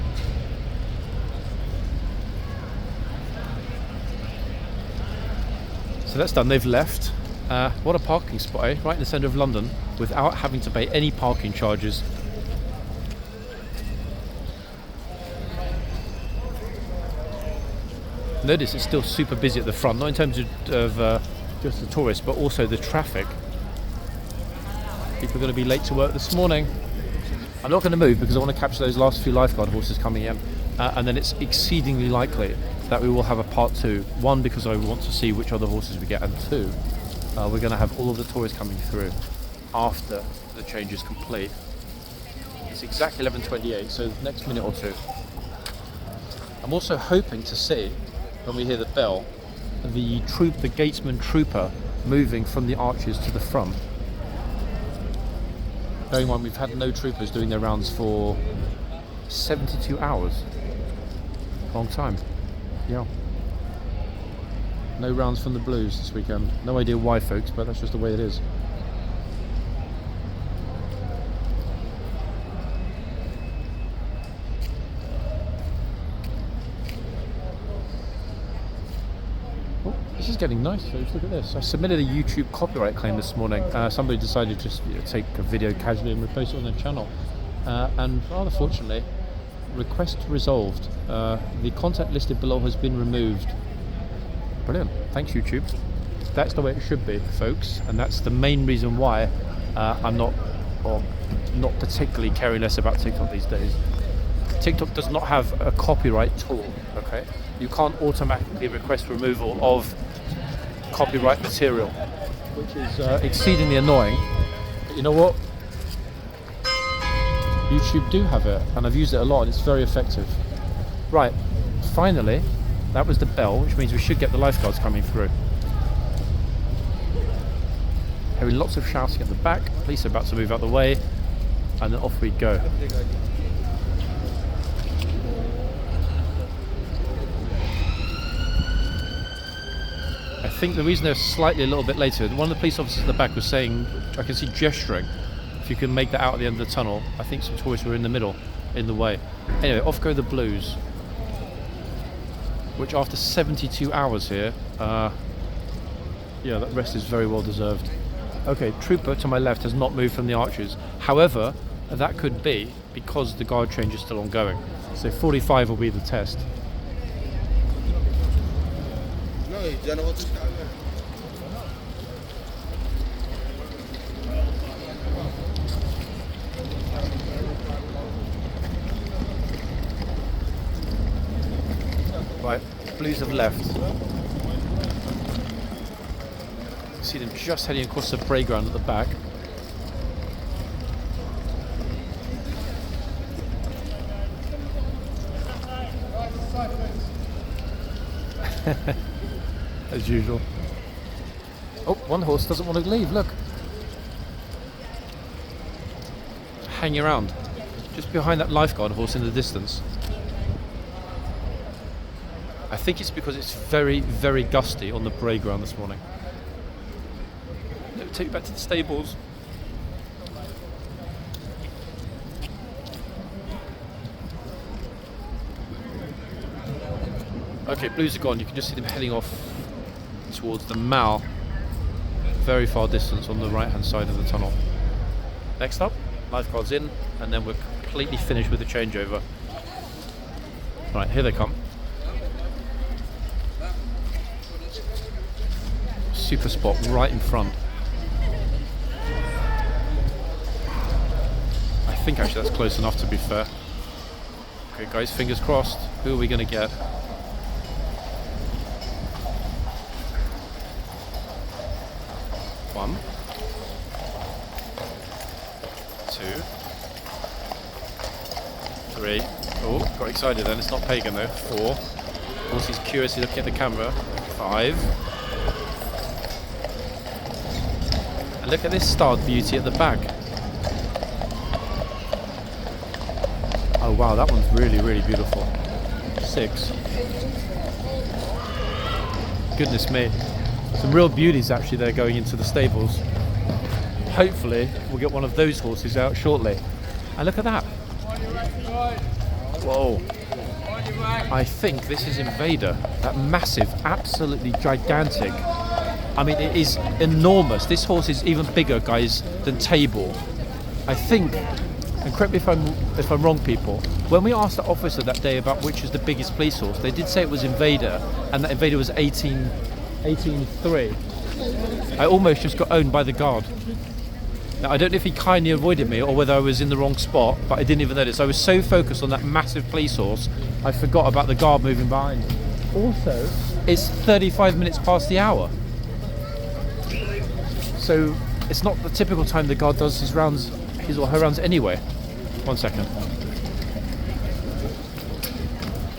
So that's done, they've left. What a parking spot, eh? Right in the centre of London, without having to pay any parking charges. Notice it's still super busy at the front, not in terms of just the tourists, but also the traffic. People are going to be late to work this morning. I'm not going to move because I want to capture those last few lifeguard horses coming in, and then it's exceedingly likely that we will have a part 2. 1, because I want to see which other horses we get, and 2, we're going to have all of the tourists coming through after the change is complete. It's exactly 11:28, so the next minute or two. I'm also hoping to see, when we hear the bell, the gatesman trooper moving from the arches to the front. Bearing in mind we've had no troopers doing their rounds for 72 hours. Long time. Yeah. No rounds from the Blues this weekend. No idea why, folks, but that's just the way it is. Oh, this is getting nice, folks. Look at this. I submitted a YouTube copyright claim this morning. Somebody decided to just take a video casually and repost it on their channel. And rather fortunately, request resolved. The content listed below has been removed. Brilliant. Thanks, YouTube. That's the way it should be, folks, and that's the main reason why I'm not particularly caring less about TikTok these days. TikTok does not have a copyright tool, okay? You can't automatically request removal of copyright material, which is exceedingly annoying. But you know what? YouTube do have it, and I've used it a lot, and it's very effective. Right, finally, that was the bell, which means we should get the lifeguards coming through. Hearing lots of shouting at the back. Police are about to move out the way, and then off we go. I think the reason they're slightly a little bit later, one of the police officers at the back was saying, I can see gesturing. If you can make that out at the end of the tunnel, I think some tourists were in the middle, in the way. Anyway, off go the Blues, which after 72 hours here, yeah, that rest is very well deserved. Okay, trooper to my left has not moved from the arches. However, that could be because the guard change is still ongoing. So 45 will be the test. Right, Blues have left. See them just heading across the parade ground at the back. As usual. Oh, one horse doesn't want to leave, look. Hanging around. Just behind that lifeguard horse in the distance. I think it's because it's very, very gusty on the parade ground this morning. Let me take you back to the stables. Okay, Blues are gone. You can just see them heading off towards the Mall. Very far distance on the right hand side of the tunnel. Next up, lifeguards in, and then we're completely finished with the changeover. Right, here they come. Super spot right in front. I think actually that's close enough, to be fair. Okay guys, fingers crossed. Who are we going to get? One, two, three. Oh, got excited then. It's not pagan though. 4, Horse is curiously looking at the camera. 5. And look at this starred beauty at the back. Oh wow, that one's really, really beautiful. 6. Goodness me. Some real beauties actually there going into the stables. Hopefully we'll get one of those horses out shortly. And look at that. Whoa. I think this is Invader. That massive, absolutely gigantic. I mean, it is enormous. This horse is even bigger, guys, than Tabor. I think, and correct me if I'm wrong, people, when we asked the officer that day about which is the biggest police horse, they did say it was Invader, and that Invader was 18.3. I almost just got owned by the guard. Now, I don't know if he kindly avoided me or whether I was in the wrong spot, but I didn't even notice. I was so focused on that massive police horse, I forgot about the guard moving behind. Also, it's 35 minutes past the hour. So, it's not the typical time the guard does his rounds, his or her rounds anyway. 1 second.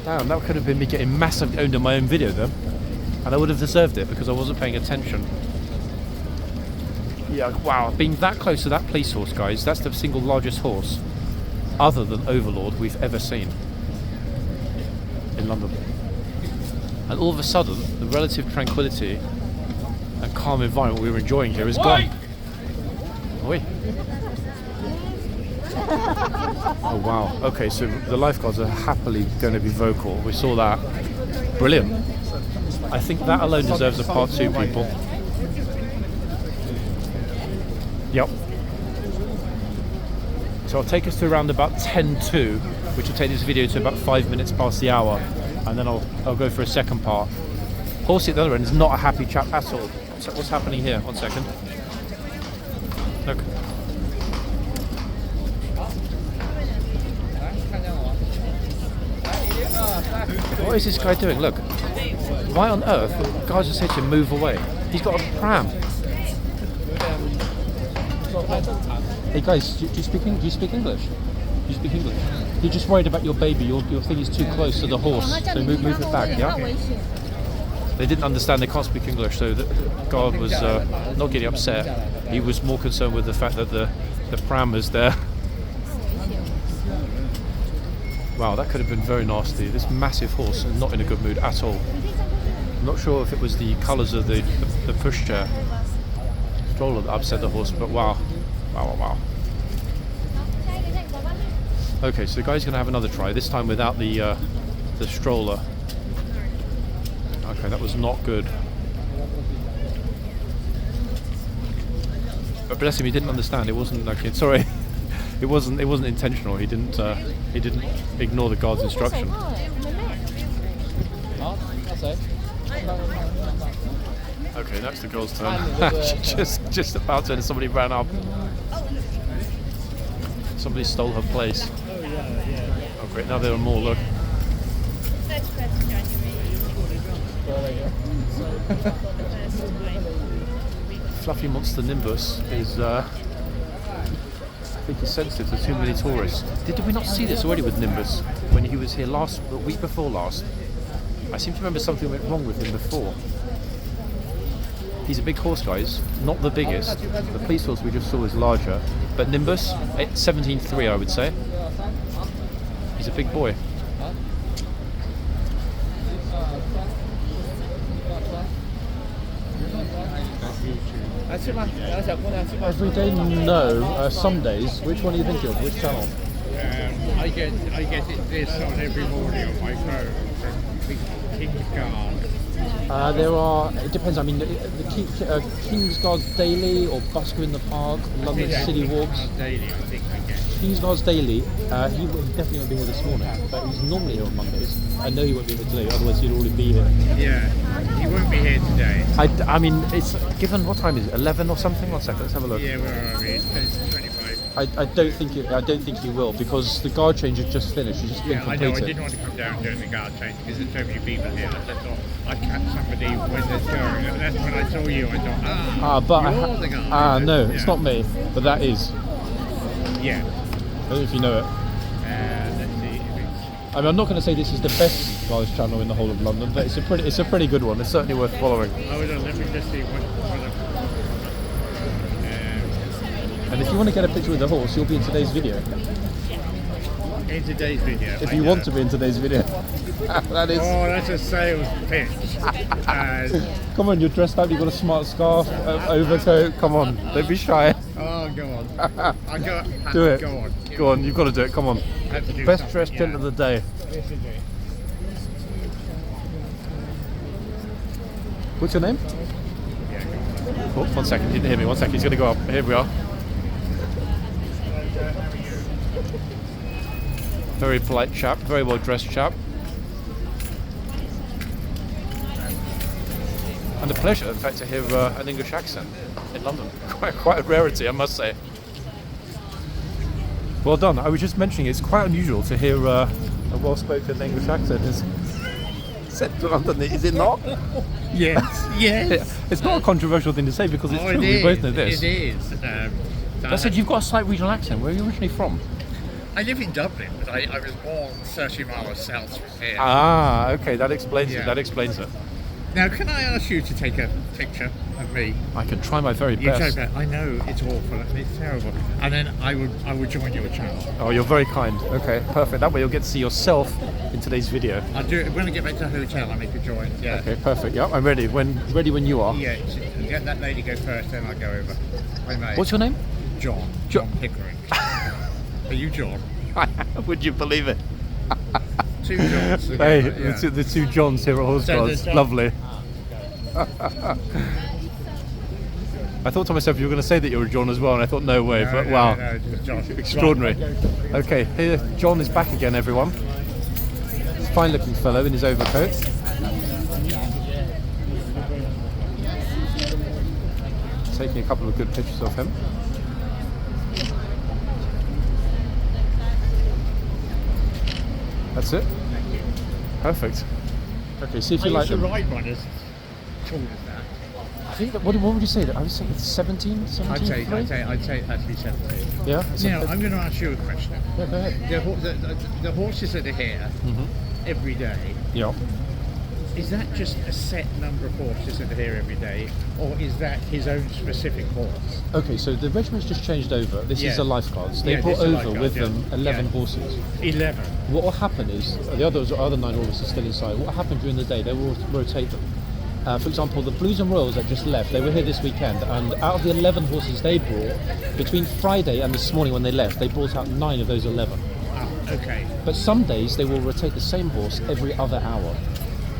Damn, that could have been me getting massively owned in my own video then. And I would have deserved it because I wasn't paying attention. Yeah, wow, being that close to that police horse, guys, that's the single largest horse, other than Overlord, we've ever seen in London. And all of a sudden, the relative tranquility and calm environment we were enjoying here is gone. Oi. Oh wow, okay, so the lifeguards are happily going to be vocal. We saw that. Brilliant. I think that alone deserves a part 2, people. Yep. So I'll take us to around about 10:02, which will take this video to about 5 minutes past the hour, and then I'll go for a second part. Horsey at the other end is not a happy chap at all. So what's happening here? 1 second. Look. What is this guy doing? Look. Why on earth would guys just say to him, move away? He's got a pram. Hey guys, do you speak English? Do you speak English? You're just worried about your baby. Your thing is too close to the horse, so move it back. Yeah. They didn't understand. They can't speak English, so the guard was not getting upset. He was more concerned with the fact that the pram was there. Wow, that could have been very nasty. This massive horse is not in a good mood at all. I'm not sure if it was the colours of the pushchair stroller that upset the horse, but wow. Wow. Okay, so the guy's going to have another try, this time without the stroller. Okay, that was not good. But bless him, he didn't understand. It wasn't like it. Sorry, it wasn't intentional. He didn't ignore the guard's instruction. Okay, that's the girl's turn. just about to, and somebody ran up. Somebody stole her place. Oh great, now there are more, look. Fluffy Monster Nimbus is, I think he's sensitive to too many tourists. Did we not see this already with Nimbus when he was here the week before last? I seem to remember something went wrong with him before. He's a big horse, guys, not the biggest. The police horse we just saw is larger, but Nimbus, 17.3 I would say. He's a big boy. Every day, no. Some days. Which one are you thinking of? Which channel? I get this on every morning on my phone from KingCharles. There are, it depends, I mean, the Kingsguards Daily or Busker in the Park, London City Walks. Daily, I think I get. Kingsguards Daily, he definitely won't be here this morning, but he's normally here on Mondays. I know he won't be here today, otherwise he'd already be here. Yeah, he won't be here today. I mean, it's given, what time is it, 11 or something? 1 second, let's have a look. Yeah, where are we? It's 25. I don't think he will, because the guard change has just finished. It's just been Yeah, I completed. know. I didn't want to come down during the guard change because there's so many people here. I thought I'd catch somebody when they're going. And that's when I saw you. I thought, but you're the guard. no, it's not me, but that is. Yeah. I don't know if you know it. Let's see if it's I mean, I'm not going to say this is the best guy's channel in the whole of London, but it's a pretty good one. It's certainly worth following. Hold on, let me just see what And if you want to get a picture with the horse, you'll be in today's video. in today's video. If you want to be in today's video. That is. Oh, that's a sales pitch. Come on, you're dressed up, you've got a smart scarf, overcoat. Come on, don't be shy. Oh, go on. I go. Do it. Go on. Go on, you've got to do it. Come on. I have to do Best something, dressed gent of the day. This is it. What's your name? Yeah, go on. Oh, 1 second, you didn't hear me. 1 second, he's going to go up. Here we are. Very polite chap, very well dressed chap. And a pleasure, in fact, to hear an English accent in London. Quite a rarity, I must say. Well done. I was just mentioning it's quite unusual to hear a well-spoken English accent is set to London. Is it not? Yes. Yes. It's not a controversial thing to say because it's true. We both know this. It is. I said you've got a slight regional accent. Where are you originally from? I live in Dublin, but I was born 30 miles south from here. Ah, okay. That explains it. Yeah. That explains it. Now, can I ask you to take a picture of me? I can try my very You best. take that. I know it's awful and it's terrible, and then I would join your channel. Oh, you're very kind. Okay, perfect. That way you'll get to see yourself in today's video. I'll do it when I get back to the hotel. I'll make a join. Yeah. Okay, perfect. Yeah, I'm ready. Ready when you are. Yeah. Get that lady go first, then I'll go over. My mate. What's your name? John? John Pickering. Are you John? Would you believe it? Two Johns. Hey, together, yeah. the two Johns here at Horseguards. John- Lovely. I thought to myself you were going to say that you were John as well, and I thought no way. But wow, No, John. extraordinary. Right. Okay, here John is back again, everyone. Fine-looking fellow in his overcoat. Taking a couple of good pictures of him. That's it. Perfect. Okay, see if you I like used to them. ride one as tall as that. I think that, what would you say? That I was saying 17, 17, I'd say actually 17. Yeah. Now, I'm going to ask you a question. Yeah, go ahead. The horses that are here every day, Yeah. is that just a set number of horses that are here every day, or is that his own specific horse? Okay, so the regiment's just changed over. This is Yeah. the Lifeguards. They Yeah, brought this is the over Lifeguard, with yeah. them 11 Yeah. horses. 11. What will happen is the other 9 horses are still inside. What will happen during the day? They will rotate them. For example, the Blues and Royals that just left, they were here this weekend, and out of the 11 horses they brought, between Friday and this morning when they left, they brought out 9 of those 11. Ah, okay. But some days they will rotate the same horse every other hour.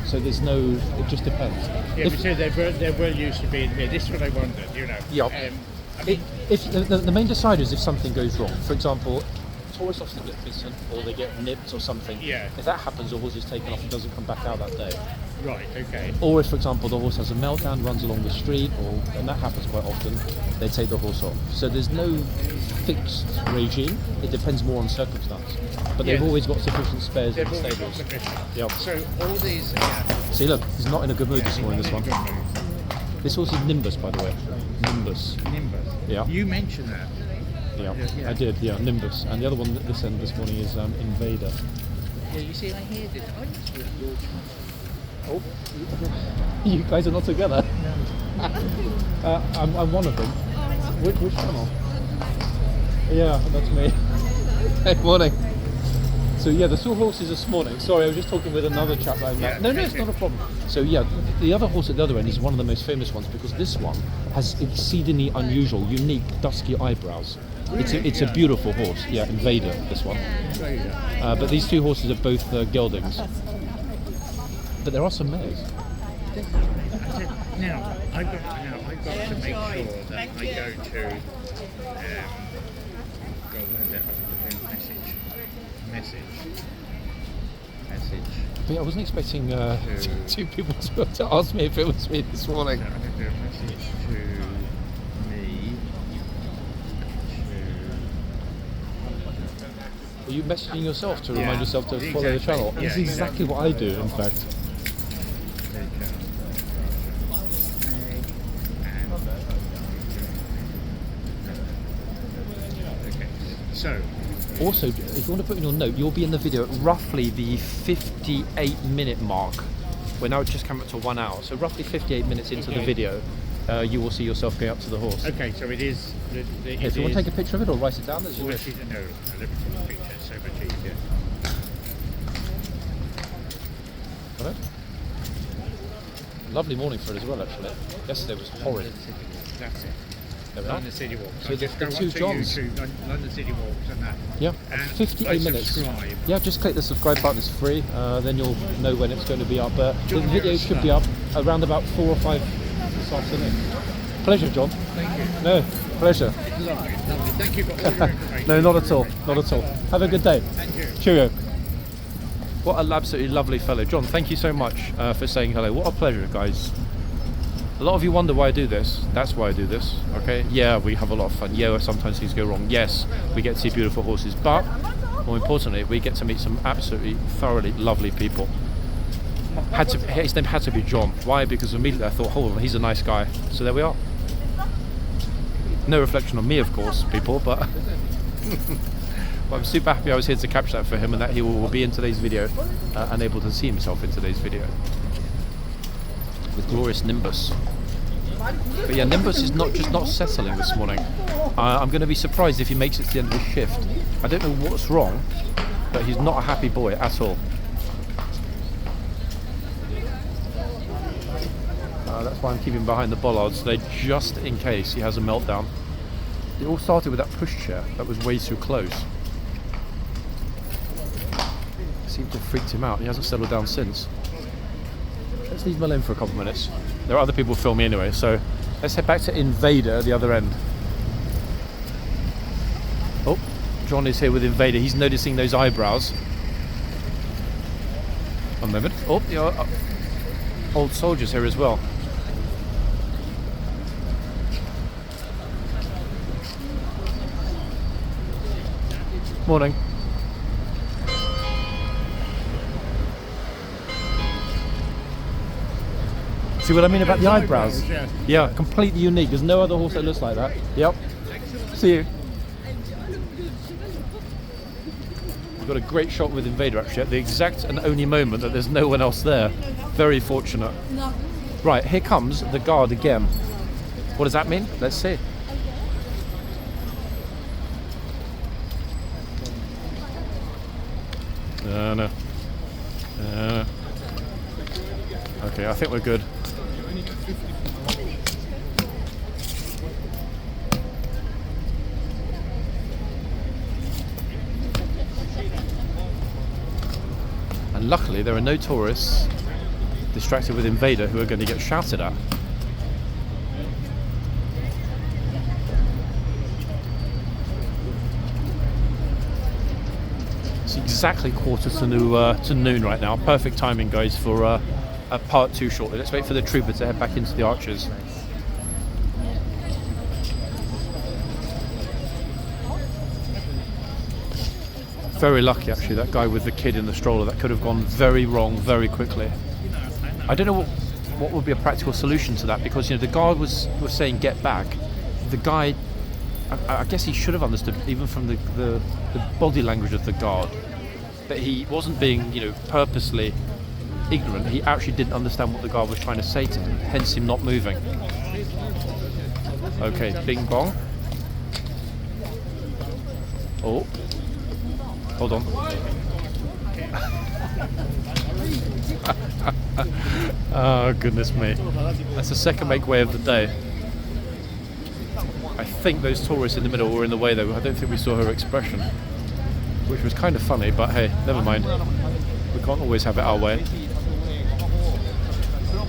So there's no, it just depends. Yeah, If- because they're well used to being here. This is what I wondered, you know. Yeah. If the main decider is if something goes wrong. For example, tourists often get bitten or they get nipped or something. Yeah. If that happens, the horse is taken off and doesn't come back out that day. Right, okay. Or if, for example, the horse has a meltdown, runs along the street, and that happens quite often, they take the horse off. So there's no fixed regime. It depends more on circumstance. But they've Yeah. always got sufficient spares in They've the all got stables. sufficient. Yep. So all these... See, look, he's not in a good mood this morning, this one. Good mood. This horse is Nimbus, by the way. Nimbus. Nimbus. Yeah. You mentioned that. Yeah, Yeah. I did, yeah, Nimbus. And the other one at this end this morning is Invader. Yeah, you see, I hear this. I used to be your child. Oh, you guys are not together? I'm one of them. Which channel? Yeah, that's me. Hey, morning. So yeah, the saw horses this morning. Sorry, I was just talking with another chap that I met. Yeah, No, it's not a problem. So yeah, the other horse at the other end is one of the most famous ones because this one has exceedingly unusual, unique, dusky eyebrows. It's a beautiful horse. Yeah, Invader, this one. But these two horses are both geldings. But there are some mares. Now, I've got to make sure that I go to message. But yeah, I wasn't expecting two people to ask me if it was me this morning. So I'm going to do a message to me. Are you messaging yourself to remind Yeah, yourself to follow the exactly. channel? Yeah, This is exactly what I do, in fact. Okay, so Also, if you want to put in your note, you'll be in the video at roughly the 58-minute mark. We're now just come up to 1 hour, so roughly 58 minutes into the video, you will see yourself going up to the horse. Okay, so it is. If you want to take a picture of it or write it down, as you wish. No, let me take a picture. It's so much easier. Hello? Lovely morning for it as well, actually. Yesterday was horrid. That's it. There we are. London City Walks. So Just the go two onto Johns. YouTube, London City Walks and that. Yeah, And 58 minutes. subscribe. Yeah, just click the subscribe button, it's free, then you'll know when it's going to be up. The John, video you're a should be star. up around about 4 or 5 this afternoon. Pleasure, John. Thank you. No, pleasure. Lovely, lovely. Thank you for all your information. No, not at all, not at all. Have a good day. Thank you. Cheerio. What an absolutely lovely fellow. John, thank you so much for saying hello. What a pleasure, guys. A lot of you wonder why I do this. That's why I do this, okay? Yeah, we have a lot of fun. Yeah, sometimes things go wrong. Yes, we get to see beautiful horses, but more importantly, we get to meet some absolutely thoroughly lovely people. His name had to be John. Why? Because immediately I thought, hold on, he's a nice guy. So there we are. No reflection on me, of course, people, but well, I'm super happy I was here to capture that for him and that he will be in today's video and able to see himself in today's video. With glorious Nimbus. But yeah, Nimbus is not settling this morning. I'm going to be surprised if he makes it to the end of his shift. I don't know what's wrong, but he's not a happy boy at all. That's why I'm keeping him behind the bollards today, just in case he has a meltdown. It all started with that pushchair that was way too close. It seemed to have freaked him out. He hasn't settled down since. Let's leave him alone for a couple of minutes. There are other people filming anyway, so let's head back to Invader, the other end. Oh, John is here with Invader. He's noticing those eyebrows. One moment. Oh, the old soldiers here as well. Morning. See what I mean about the eyebrows? Yeah, completely unique. There's no other horse that looks like that. Yep. See you. We've got a great shot with Invader actually at the exact and only moment that there's no one else there. Very fortunate. Right, here comes the guard again. What does that mean? Let's see. No. Okay, I think we're good. And luckily there are no tourists distracted with Invader who are going to get shouted at. It's exactly quarter to noon right now. Perfect timing, guys, for a part 2 shortly. Let's wait for the trooper to head back into the archers. Very lucky, actually, that guy with the kid in the stroller. That could have gone very wrong very quickly. I don't know what would be a practical solution to that, because, you know, the guard was saying get back. The guy, I guess he should have understood, even from the body language of the guard, that he wasn't being, you know, purposely ignorant. He actually didn't understand what the guard was trying to say to him, hence him not moving. Okay, bing bong. Oh, hold on. Oh, goodness me. That's the second make way of the day. I think those tourists in the middle were in the way, though. I don't think we saw her expression, which was kind of funny, but hey, never mind. We can't always have it our way.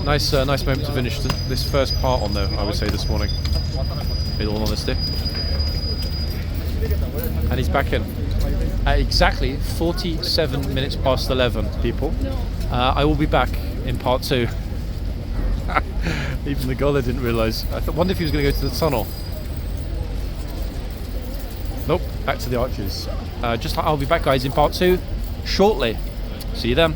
Nice moment to finish this first part on, though, I would say, this morning, in all honesty. And he's back in at exactly 47 minutes past 11, people. I will be back in part 2. Even the guy didn't realise. I wonder if he was going to go to the tunnel. Nope, back to the archers. I'll be back, guys, in part 2 shortly. See you then.